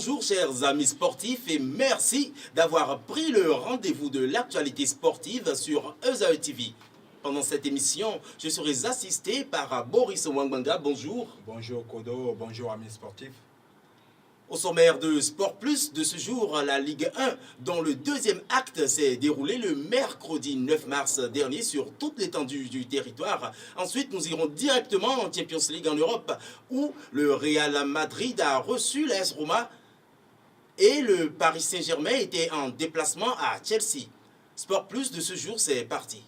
Bonjour chers amis sportifs et merci d'avoir pris le rendez-vous de l'actualité sportive sur ESAE TV. Pendant cette émission, je serai assisté par Boris Wanganga. Bonjour. Bonjour Kodo, bonjour amis sportifs. Au sommaire de Sport Plus de ce jour, la Ligue 1, dont le deuxième acte s'est déroulé le mercredi 9 mars dernier sur toute l'étendue du territoire. Ensuite, nous irons directement en Champions League en Europe, où le Real Madrid a reçu l'AS Roma et le Paris Saint-Germain était en déplacement à Chelsea. Sport Plus de ce jour, c'est parti.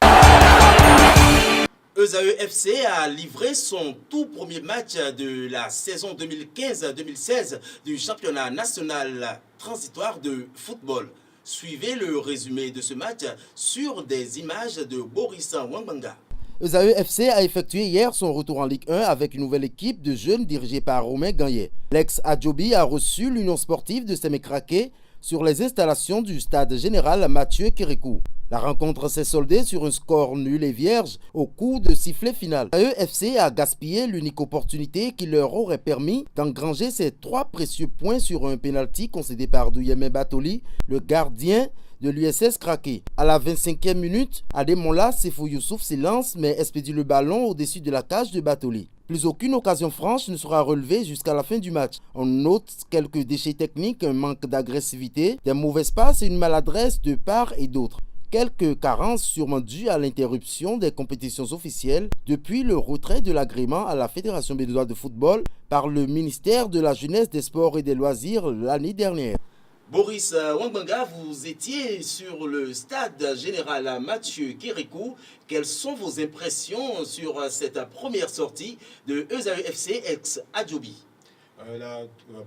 ESAE FC a livré son tout premier match de la saison 2015-2016 du championnat national transitoire de football. Suivez le résumé de ce match sur des images de Boris Wanganga. ESAE FC a effectué hier son retour en Ligue 1 avec une nouvelle équipe de jeunes dirigée par Romain Gagné. L'ex-Adjobi a reçu l'Union sportive de Sémécraké sur les installations du stade général Mathieu Kérékou. La rencontre s'est soldée sur un score nul et vierge au coup de sifflet final. EFC a gaspillé l'unique opportunité qui leur aurait permis d'engranger ses 3 précieux points sur un pénalty concédé par Douyemé Batoli, le gardien de l'USS Kraké. À la 25e minute, Ademola Sefou Youssouf s'élance mais expédie le ballon au-dessus de la cage de Batoli. Plus aucune occasion franche ne sera relevée jusqu'à la fin du match. On note quelques déchets techniques, un manque d'agressivité, des mauvais passes et une maladresse de part et d'autre. Quelques carences sûrement dues à l'interruption des compétitions officielles depuis le retrait de l'agrément à la Fédération béninoise de football par le ministère de la Jeunesse, des Sports et des Loisirs l'année dernière. Boris Wanganga, vous étiez sur le stade général Mathieu Kérékou. Quelles sont vos impressions sur cette première sortie de ESAE FC ex-Adjobi? La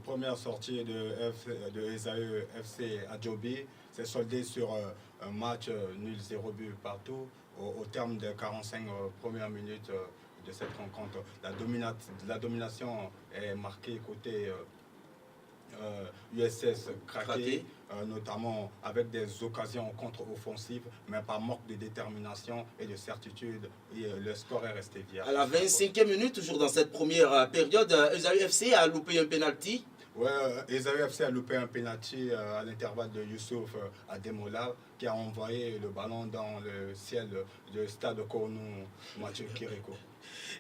première sortie de ESAE FC Adjobi s'est soldée sur un match nul 0 but partout au terme des 45 premières minutes de cette rencontre. La domination est marquée côté USS Kraké, notamment avec des occasions contre-offensives, mais par manque de détermination et de certitude, et le score est resté vierge. À la 25e minute, toujours dans cette première période, ESAE FC a loupé un penalty. Oui, ESAE FC a loupé un penalty à l'intervalle de Youssouf Ademola qui a envoyé le ballon dans le ciel du stade Kornou Mathieu Kérékou.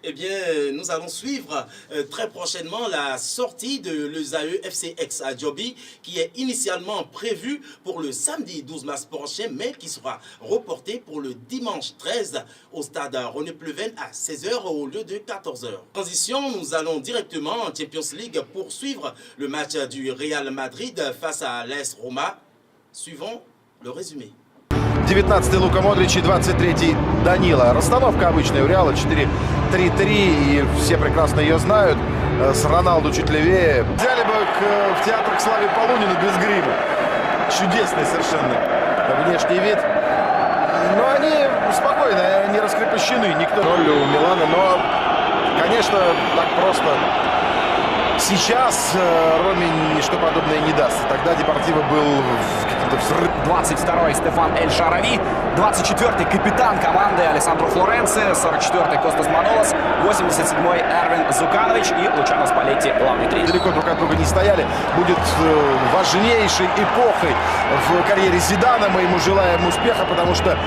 Eh bien, nous allons suivre très prochainement la sortie de l'ESAE FC ex-Adjobi qui est initialement prévue pour le samedi 12 mars prochain, mais qui sera reportée pour le dimanche 13 au stade René Pleven à 16 h au lieu de 14 h. Transition, nous allons directement en Champions League poursuivre le match du Real Madrid face à l'AS Roma. Suivons le résumé. 19-й Лука Модрич и 23-й Данила. Расстановка обычная у Реала 4-3-3, и все прекрасно ее знают. С Роналду чуть левее. Взяли бы в театр к Славе Полунину без грима. Чудесный совершенно внешний вид. Но они спокойно, не раскрепощены. Никто роль у Милана, но, конечно, так просто сейчас Роме ничто подобное не даст. Тогда Депортиво был каким-то взрывом. 22-й Стефан Эль-Шарави, 24-й капитан команды Алессандро Флоренци, 44-й Костас Манолас, 87-й Эрвин Зуканович и Лучано Спалетти, главный тренер. Далеко друг от друга не стояли. Будет важнейшей эпохой в карьере Зидана. Мы ему желаем успеха, потому что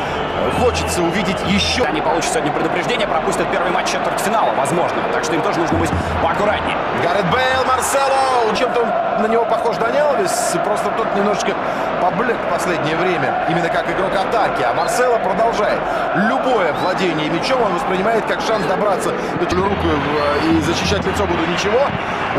хочется увидеть еще. Они получат сегодня предупреждение, пропустят первый матч четвертьфинала, возможно. Так что им тоже нужно быть поаккуратнее. Гарет Бейл, Марсело. Чем-то он на него похож Дани Алвес, просто тот немножечко поблек в последнее время, именно как игрок атаки. А Марсело продолжает. Любое владение мячом он воспринимает как шанс добраться до руку и защищать лицо буду ничего.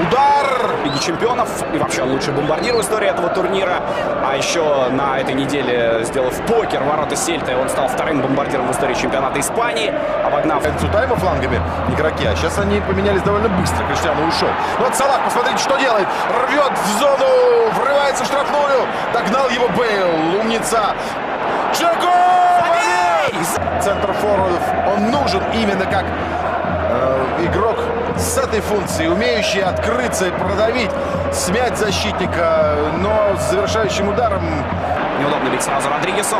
Удар! Лиги чемпионов и вообще лучший бомбардир в истории этого турнира. А еще на этой неделе, сделав покер ворота Сельты, он стал вторым бомбардиром в истории чемпионата Испании, обогнав Цутайма флангами игроки. А сейчас они поменялись довольно быстро. Криштиану ушел. Вот Салах, посмотрите, что делает. Рвет в зону, врывается в штрафную. Догнал его Бейл. Умница. Джеко! Центр форвардов. Он нужен именно как игрок с этой функцией, умеющий открыться и продавить, смять защитника, но с завершающим ударом. Неудобно бить сразу Родригесу.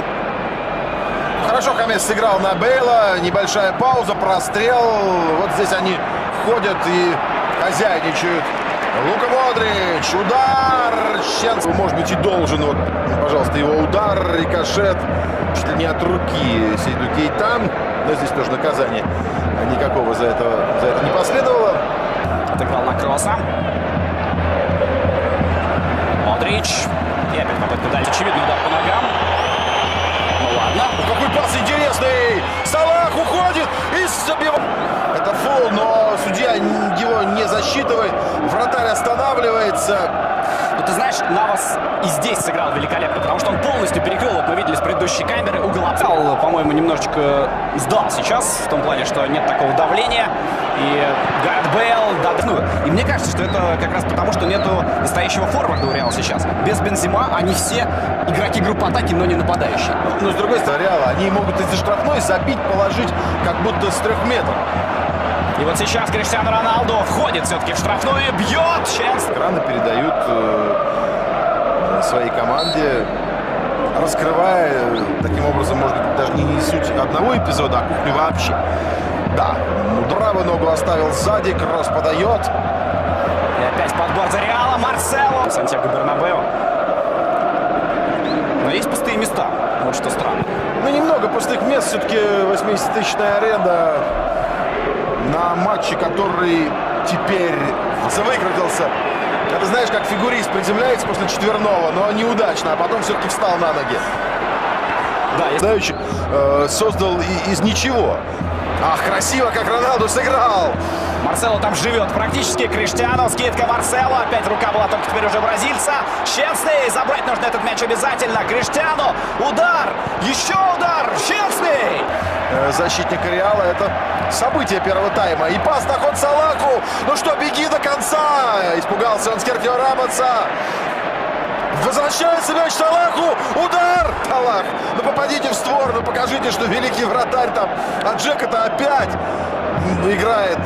Хорошо Хамес сыграл на Бейла, небольшая пауза, прострел. Вот здесь они ходят и хозяйничают Лука Модрич, удар. Щенс, может быть, и должен. Вот, пожалуйста, его удар, рикошет. Чуть ли не от руки Сейду Кейта. Но здесь тоже наказание никакого за это не последовало. Отыграл на кросса. Модрич. И опять попытка дальше. Очевидный удар по ногам. Ну ладно. Какой пас интересный! Салах уходит и забивает. Это фол, но судья его не засчитывает. Вратарь останавливается. Ну, ты знаешь, Навас и здесь сыграл великолепно, потому что он полностью перекрыл, вот мы видели с предыдущей камеры, угол обстрел, по-моему, немножечко сдал сейчас, в том плане, что нет такого давления. И Гарет Бейл, и мне кажется, что это как раз потому, что нету настоящего форварда у Реала сейчас. Без Бензема они все игроки группы атаки, но не нападающие. Но с другой стороны, Реала, они могут из-за штрафной забить, положить, как будто с 3 метров. И вот сейчас Криштиану Роналду входит все-таки в штрафную, бьет Ченс. Экраны передают своей команде, раскрывая таким образом, может быть, даже не суть одного эпизода, а кухню вообще. Да, Мудраво ногу оставил сзади, кросс подает. И опять подбор за Реала, Марсело. Сантьяго Бернабеу. Но есть пустые места, вот что странно. Ну, немного пустых мест, все-таки 80-тысячная аренда на матче, который теперь выкрутился. Это знаешь, как фигурист приземляется после четверного, но неудачно, а потом все-таки встал на ноги. Да, создал из ничего. Ах, красиво, как Роналду сыграл. Марсело там живет практически. Криштиану, скидка Марсело. Опять рука была только теперь уже бразильца. Щенсный, забрать нужно этот мяч обязательно. Криштиану, удар, еще удар, Щенсный. Защитник Реала, это событие первого тайма. И пас на ход Салаху. Ну что, беги до конца. Испугался он Серхио Рамоса. Возвращается мяч Салаху. Удар! Салах, ну попадите в створ, ну покажите, что великий вратарь там. А Джек-то опять играет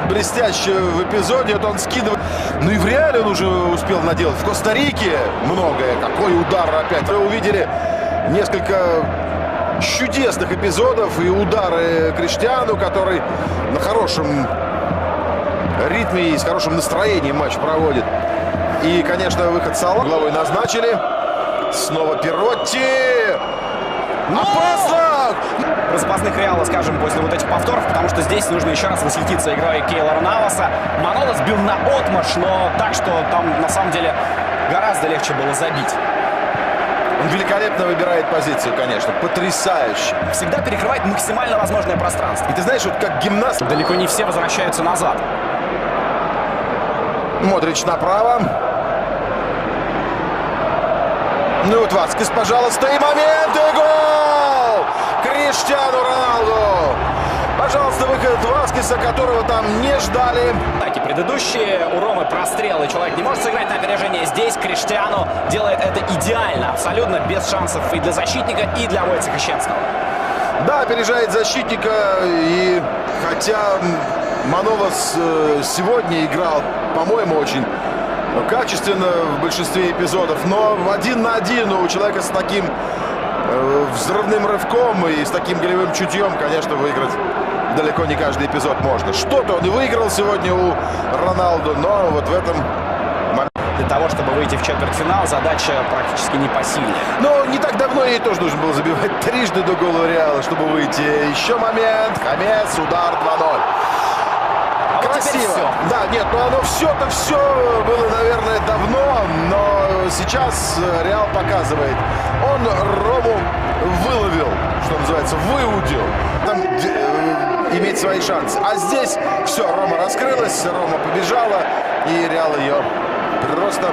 блестяще в эпизоде. Вот он скидывает. Ну и в Реале он уже успел наделать. В Коста-Рике многое. Какой удар опять. Вы увидели несколько чудесных эпизодов и удары Криштиану, который на хорошем ритме и с хорошим настроением матч проводит. И, конечно, выход Салаха. Главой назначили. Снова Перотти. Опасно! Про запасных Реала скажем после вот этих повторов, потому что здесь нужно еще раз восхититься игрой Кейлора Наваса. Манолас бил на отмашь, но так, что там на самом деле гораздо легче было забить. Он великолепно выбирает позицию, конечно. Потрясающе. Всегда перекрывает максимально возможное пространство. И ты знаешь, вот как гимнаст. Далеко не все возвращаются назад. Модрич направо. Ну вот Васкес, пожалуйста, и момент, и гол! Криштиану Роналду. Пожалуйста, выход Васкеса, которого там не ждали. Так и предыдущие. У Ромы прострел, и человек не может сыграть на опережение. Здесь Криштиану делает это идеально, абсолютно без шансов и для защитника, и для Войцеха Щенсного. Да, опережает защитника, и хотя Манолас сегодня играл, по-моему, очень качественно в большинстве эпизодов, но 1 на 1 у человека с таким взрывным рывком и с таким голевым чутьем, конечно, выиграть далеко не каждый эпизод можно. Что-то он и выиграл сегодня у Роналду, но вот в этом... Для того, чтобы выйти в четвертьфинал, задача практически непосильная. Но не так давно ей тоже нужно было забивать трижды до гола Реала, чтобы выйти. Еще момент. Хамес, удар 2-0. Красиво. Да, нет, ну оно все было, наверное, давно, но сейчас Реал показывает. Он Рому выловил, что называется, выудил. Там иметь свои шансы. А здесь все, Рома раскрылась, Рома побежала, и Реал ее просто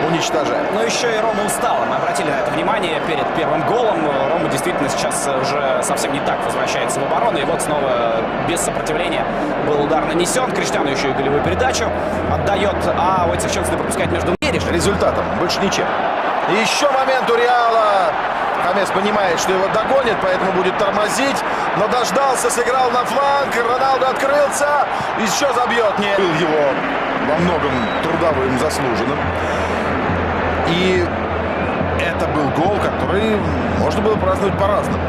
уничтожает. Но еще и Рома устала. Мы обратили на это внимание перед первым голом. Рома действительно сейчас уже совсем не так возвращается в оборону. И вот снова без сопротивления был удар нанесен. Криштиану еще и голевую передачу отдает. А Войцех Щенсный пропускает между ними. Результатом, больше ничем. И еще момент у Реала. Хамес понимает, что его догонит, поэтому будет тормозить. Но дождался, сыграл на фланг. Роналду открылся. Еще забьет. Не был его во многом трудовым, заслуженным. И это был гол, который можно было праздновать по-разному.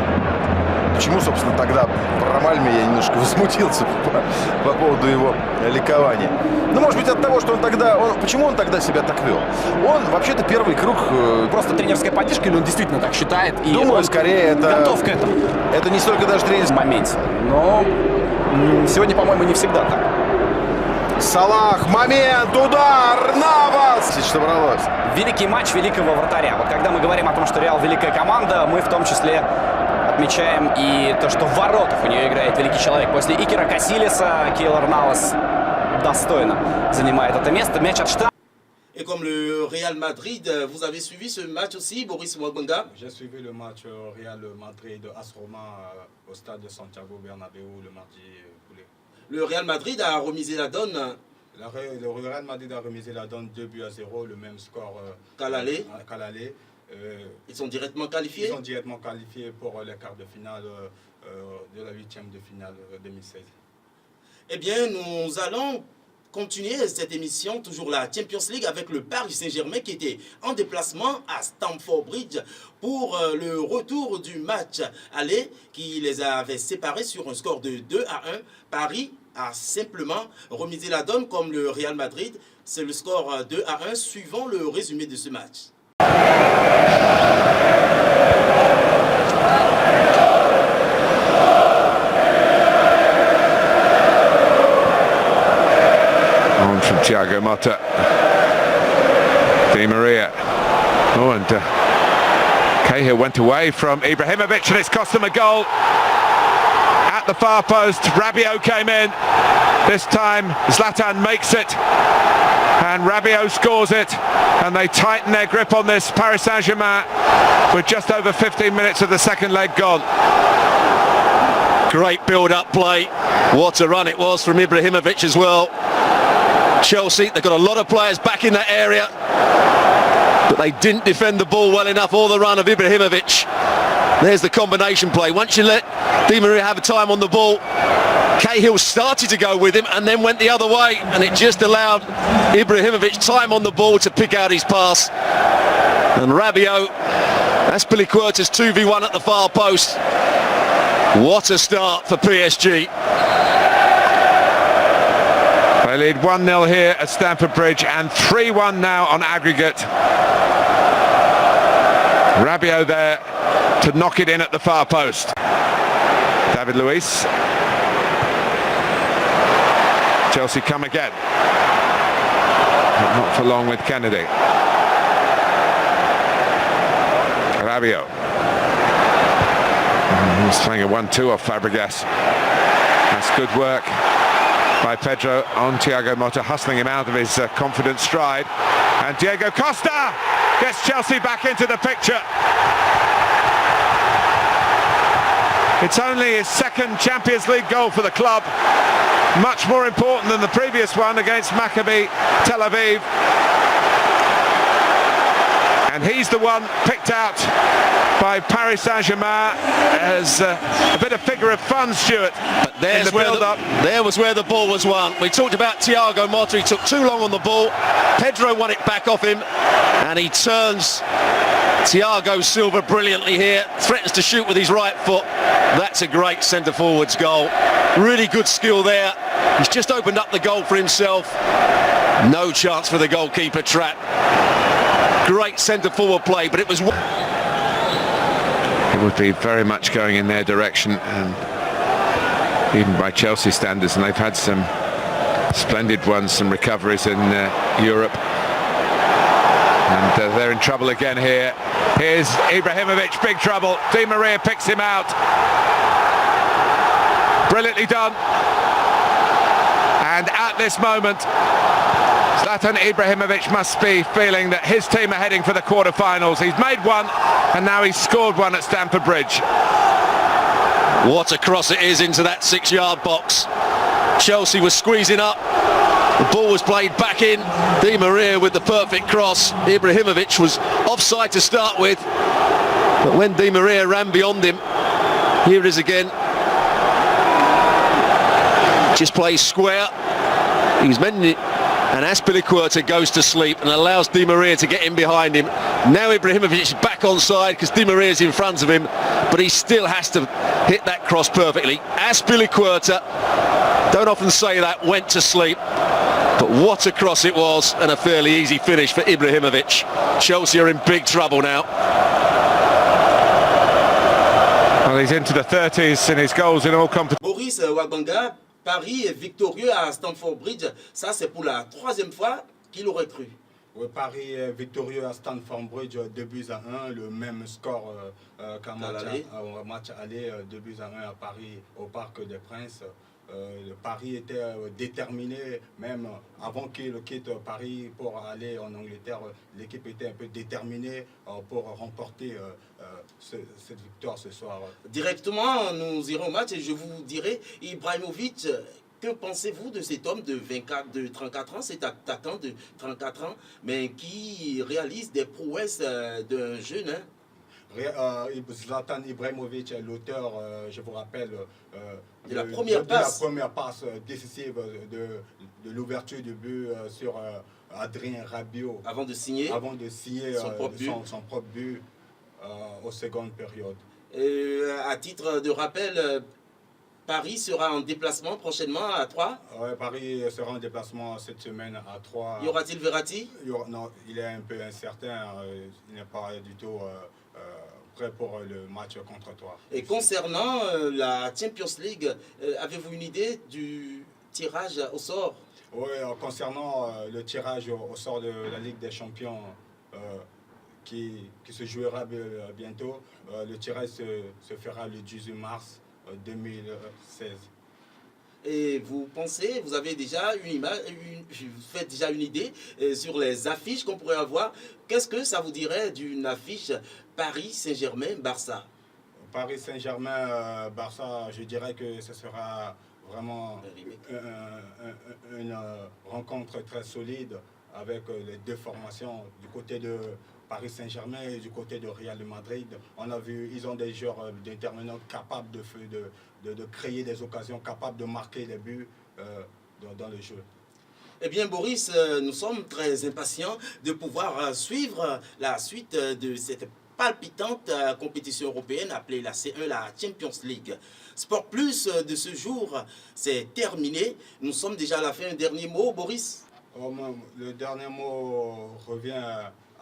почему, собственно, тогда про Мальме я немножко возмутился по поводу его ликования. Ну, может быть, от того, что почему он тогда себя так вел? Он, вообще-то, первый круг... Просто тренерская поддержка, или он действительно так считает? И думаю, скорее это... готов к этому. Это не столько даже тренерский моменте. Но сегодня, по-моему, не всегда так. Салах, момент, удар, Навас! Что бралось? Великий матч великого вратаря. Вот когда мы говорим о том, что Реал великая команда, мы в том числе отмечаем и то, что в воротах у нее играет великий человек. После Икера Касилиса Кейлор Навас достойно занимает это место. Мяч от штанги. Et comme le Real Madrid, vous avez suivi ce match aussi, Boris Mwabanga? J'ai suivi le match Real Madrid AS Roma au stade de Santiago Bernabéu le mardi poulet. Le Real Madrid a remisé la donne. Le Real Madrid a remisé la donne 2-0, le même score qu'à l'aller. Ils sont directement qualifiés? Ils sont directement qualifiés pour les quarts de finale de la 8e de finale 2016. Eh bien, nous allons continuer cette émission, toujours la Champions League, avec le Paris Saint-Germain qui était en déplacement à Stamford Bridge pour le retour du match aller qui les avait séparés sur un score de 2-1. Paris a simplement remisé la donne comme le Real Madrid. C'est le score 2-1 suivant le résumé de ce match. On from Thiago Motta. Di Maria. Oh, and Cahill went away from Ibrahimovic and it's cost them a goal. At the far post, Rabiot came in. This time Zlatan makes it and Rabiot scores it, and they tighten their grip on this Paris Saint-Germain with just over 15 minutes of the second leg gone. Great build-up play. What a run it was from Ibrahimovic as well. Chelsea, they've got a lot of players back in that area, but they didn't defend the ball well enough, or the run of Ibrahimovic. There's the combination play. Once you let Di Maria have a time on the ball, Cahill started to go with him and then went the other way, and it just allowed Ibrahimovic time on the ball to pick out his pass. And Rabiot, that's Piliquertas 2v1 at the far post. What a start for PSG. They lead 1-0 here at Stamford Bridge and 3-1 now on aggregate. Rabiot there to knock it in at the far post. David Luiz. Chelsea come again. But not for long with Kennedy. Rabiot. He's playing a 1-2 off Fabregas. That's good work by Pedro on Thiago Motta, hustling him out of his confident stride. And Diego Costa gets Chelsea back into the picture. It's only his second Champions League goal for the club. Much more important than the previous one against Maccabi Tel Aviv. And he's the one picked out by Paris Saint-Germain as a bit of figure of fun, Stuart. But there was where the ball was won. We talked about Thiago Motta. He took too long on the ball. Pedro won it back off him, and he turns Thiago Silva brilliantly here. Threatens to shoot with his right foot. That's a great centre-forward's goal. Really good skill there. He's just opened up the goal for himself. No chance for the goalkeeper, Trapp. Great centre-forward play, but it was... It would be very much going in their direction, and even by Chelsea standards, and they've had some splendid ones, some recoveries in Europe. And they're in trouble again here. Here's Ibrahimovic, big trouble. Di Maria picks him out. Brilliantly done. And at this moment, Zlatan Ibrahimovic must be feeling that his team are heading for the quarter-finals. He's made one, and now he's scored one at Stamford Bridge. What a cross it is into that 6-yard box. Chelsea was squeezing up. The ball was played back in. Di Maria with the perfect cross. Ibrahimovic was offside to start with, but when Di Maria ran beyond him, here it is again. Just plays square. He's mending it. And Azpilicueta goes to sleep and allows Di Maria to get in behind him. Now Ibrahimovic is back on side because Di Maria is in front of him, but he still has to hit that cross perfectly. Azpilicueta, don't often say that, went to sleep. But what a cross it was, and a fairly easy finish for Ibrahimovic. Chelsea are in big trouble now. Well, he's into the 30s in his goals in all competitions. Boris Wagbanga, Paris est victorieux à Stamford Bridge. Ça, c'est pour la 3e fois qu'il aurait cru. Oui, Paris est victorieux à Stamford Bridge, 2-1, le même score qu'un match aller, 2-1 à Paris au Parc des Princes. Le Paris était déterminé, même avant qu'il quitte Paris pour aller en Angleterre, l'équipe était un peu déterminée pour remporter cette victoire ce soir. Directement, nous irons au match et je vous dirai, Ibrahimovic, que pensez-vous de cet homme de 34 ans, cet attaquant de 34 ans, mais qui réalise des prouesses d'un jeune, hein? Zlatan Ibrahimovic est l'auteur, je vous rappelle, de la première passe décisive de l'ouverture du but sur Adrien Rabiot. Avant de signer son propre but aux secondes périodes. À titre de rappel, Paris sera en déplacement prochainement à Troyes. Oui, Paris sera en déplacement cette semaine à Troyes. Y aura-t-il Verratti? Non, il est un peu incertain. Il n'est pas du tout prêt pour le match contre Troyes. Et concernant la Champions League, avez-vous une idée du tirage au sort? Oui, concernant le tirage au sort de la Ligue des Champions qui se jouera bientôt, le tirage se fera le 18 mars 2016. Et vous pensez, vous avez déjà vous faites déjà une idée sur les affiches qu'on pourrait avoir. Qu'est-ce que ça vous dirait d'une affiche Paris Saint-Germain-Barça? Paris Saint-Germain-Barça, je dirais que ce sera vraiment une rencontre très solide avec les deux formations du côté de Paris Saint-Germain et du côté de Real Madrid. On a vu, ils ont des joueurs déterminants capables de créer des occasions, capables de marquer des buts dans le jeu. Eh bien, Boris, nous sommes très impatients de pouvoir suivre la suite de cette palpitante compétition européenne appelée la C1, la Champions League. Sport Plus de ce jour, c'est terminé. Nous sommes déjà à la fin. Un dernier mot, Boris? Le dernier mot revient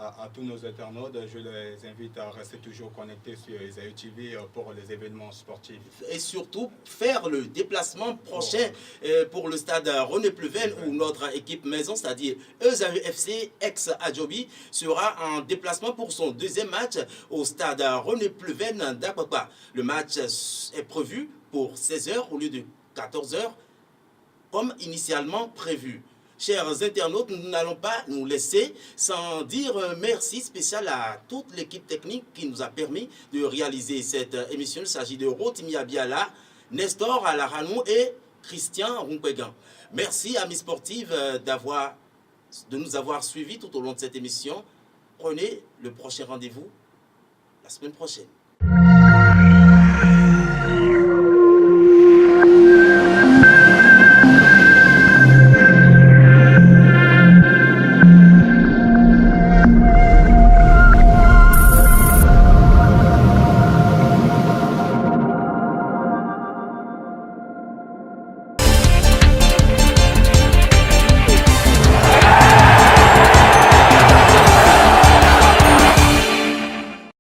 à tous nos internautes. Je les invite à rester toujours connectés sur Esaü TV pour les événements sportifs. Et surtout, faire le déplacement prochain pour le stade René Pleven où notre équipe maison, c'est-à-dire Esaü FC ex-Adjobi, sera en déplacement pour son deuxième match au stade René Pleven d'Akwakwa. Le match est prévu pour 16h au lieu de 14h comme initialement prévu. Chers internautes, nous n'allons pas nous laisser sans dire merci spécial à toute l'équipe technique qui nous a permis de réaliser cette émission. Il s'agit de Rotimi Abiala, Nestor Alaranou et Christian Runkwegan. Merci, amis sportifs, de nous avoir suivis tout au long de cette émission. Prenez le prochain rendez-vous la semaine prochaine.